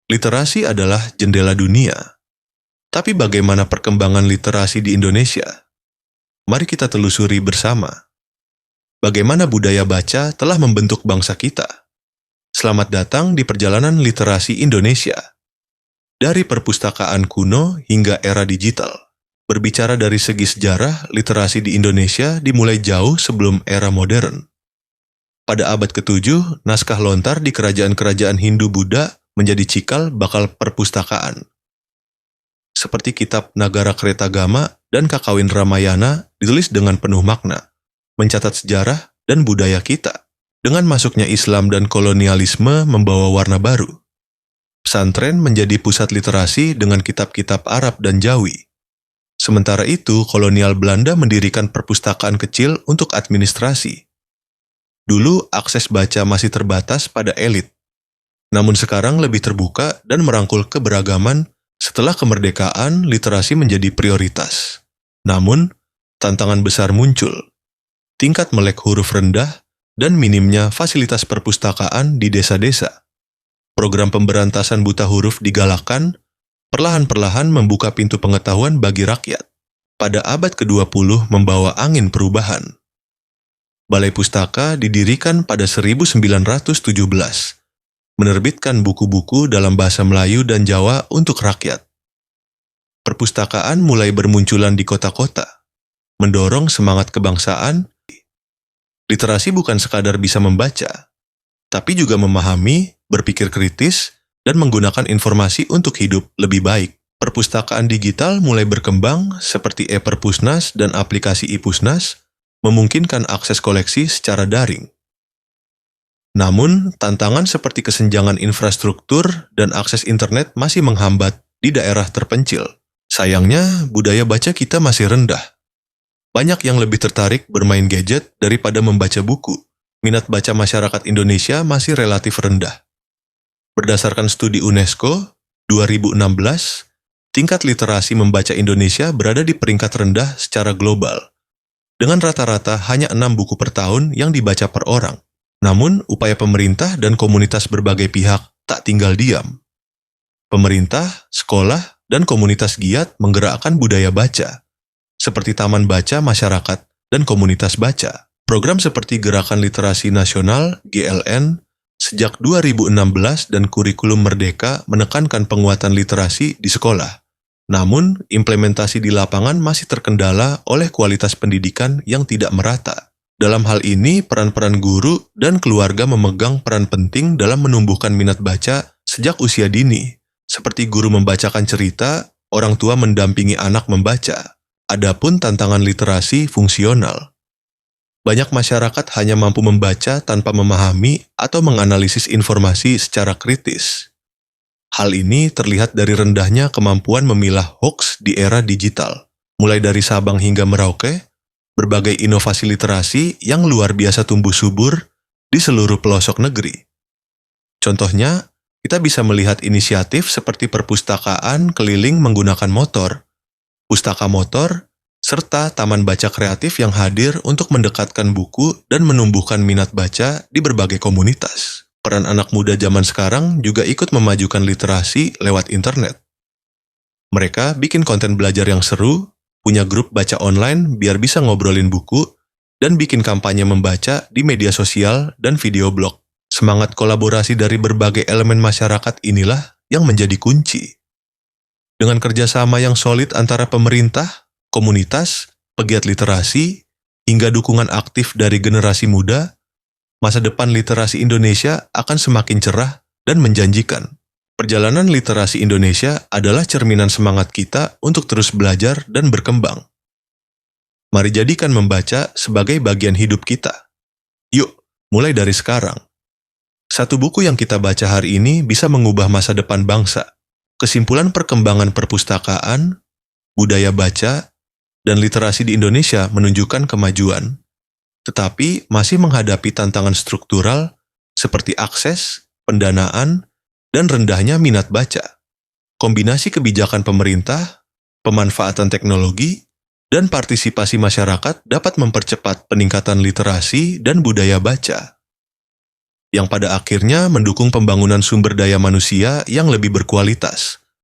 Literasi adalah jendela dunia. Tapi bagaimana perkembangan literasi di Indonesia? Mari kita telusuri bersama. Bagaimana budaya baca telah membentuk bangsa kita? Selamat datang di perjalanan literasi Indonesia. Dari perpustakaan kuno hingga era digital. Berbicara dari segi sejarah, literasi di Indonesia dimulai jauh sebelum era modern. Pada abad ke-7, naskah lontar di kerajaan-kerajaan Hindu-Buddha menjadi cikal bakal perpustakaan. Seperti kitab Nagara Kretagama dan Kakawin Ramayana ditulis dengan penuh makna, mencatat sejarah dan budaya kita. Dengan masuknya Islam dan kolonialisme membawa warna baru. Pesantren menjadi pusat literasi dengan kitab-kitab Arab dan Jawi. Sementara itu, kolonial Belanda mendirikan perpustakaan kecil untuk administrasi. Dulu, akses baca masih terbatas pada elit. Namun sekarang lebih terbuka dan merangkul keberagaman. Setelah kemerdekaan, literasi menjadi prioritas. Namun, tantangan besar muncul. Tingkat melek huruf rendah dan minimnya fasilitas perpustakaan di desa-desa. Program pemberantasan buta huruf digalakkan, perlahan-perlahan membuka pintu pengetahuan bagi rakyat. Pada abad ke-20 membawa angin perubahan. Balai Pustaka didirikan pada 1917. Menerbitkan buku-buku dalam bahasa Melayu dan Jawa untuk rakyat. Perpustakaan mulai bermunculan di kota-kota, mendorong semangat kebangsaan. Literasi bukan sekadar bisa membaca, tapi juga memahami, berpikir kritis, dan menggunakan informasi untuk hidup lebih baik. Perpustakaan digital mulai berkembang seperti e-Perpusnas dan aplikasi iPusnas, memungkinkan akses koleksi secara daring. Namun, tantangan seperti kesenjangan infrastruktur dan akses internet masih menghambat di daerah terpencil. Sayangnya, budaya baca kita masih rendah. Banyak yang lebih tertarik bermain gadget daripada membaca buku. Minat baca masyarakat Indonesia masih relatif rendah. Berdasarkan studi UNESCO 2016, tingkat literasi membaca Indonesia berada di peringkat rendah secara global. Dengan rata-rata hanya 6 buku per tahun yang dibaca per orang. Namun, upaya pemerintah dan komunitas berbagai pihak tak tinggal diam. Pemerintah, sekolah, dan komunitas giat menggerakkan budaya baca, seperti Taman Baca Masyarakat dan Komunitas Baca. Program seperti Gerakan Literasi Nasional (GLN) sejak 2016 dan Kurikulum Merdeka menekankan penguatan literasi di sekolah. Namun, implementasi di lapangan masih terkendala oleh kualitas pendidikan yang tidak merata. Dalam hal ini, peran-peran guru dan keluarga memegang peran penting dalam menumbuhkan minat baca sejak usia dini, seperti guru membacakan cerita, orang tua mendampingi anak membaca. Adapun tantangan literasi fungsional. Banyak masyarakat hanya mampu membaca tanpa memahami atau menganalisis informasi secara kritis. Hal ini terlihat dari rendahnya kemampuan memilah hoaks di era digital. Mulai dari Sabang hingga Merauke, berbagai inovasi literasi yang luar biasa tumbuh subur di seluruh pelosok negeri. Contohnya, kita bisa melihat inisiatif seperti perpustakaan keliling menggunakan motor, pustaka motor, serta taman baca kreatif yang hadir untuk mendekatkan buku dan menumbuhkan minat baca di berbagai komunitas. Peran anak muda zaman sekarang juga ikut memajukan literasi lewat internet. Mereka bikin konten belajar yang seru, punya grup baca online biar bisa ngobrolin buku, dan bikin kampanye membaca di media sosial dan video blog. Semangat kolaborasi dari berbagai elemen masyarakat inilah yang menjadi kunci. Dengan kerjasama yang solid antara pemerintah, komunitas, pegiat literasi, hingga dukungan aktif dari generasi muda, masa depan literasi Indonesia akan semakin cerah dan menjanjikan. Perjalanan literasi Indonesia adalah cerminan semangat kita untuk terus belajar dan berkembang. Mari jadikan membaca sebagai bagian hidup kita. Yuk, mulai dari sekarang. Satu buku yang kita baca hari ini bisa mengubah masa depan bangsa. Kesimpulan perkembangan perpustakaan, budaya baca, dan literasi di Indonesia menunjukkan kemajuan, tetapi masih menghadapi tantangan struktural seperti akses, pendanaan, dan rendahnya minat baca. Kombinasi kebijakan pemerintah, pemanfaatan teknologi, dan partisipasi masyarakat dapat mempercepat peningkatan literasi dan budaya baca. yang pada akhirnya mendukung pembangunan sumber daya manusia yang lebih berkualitas.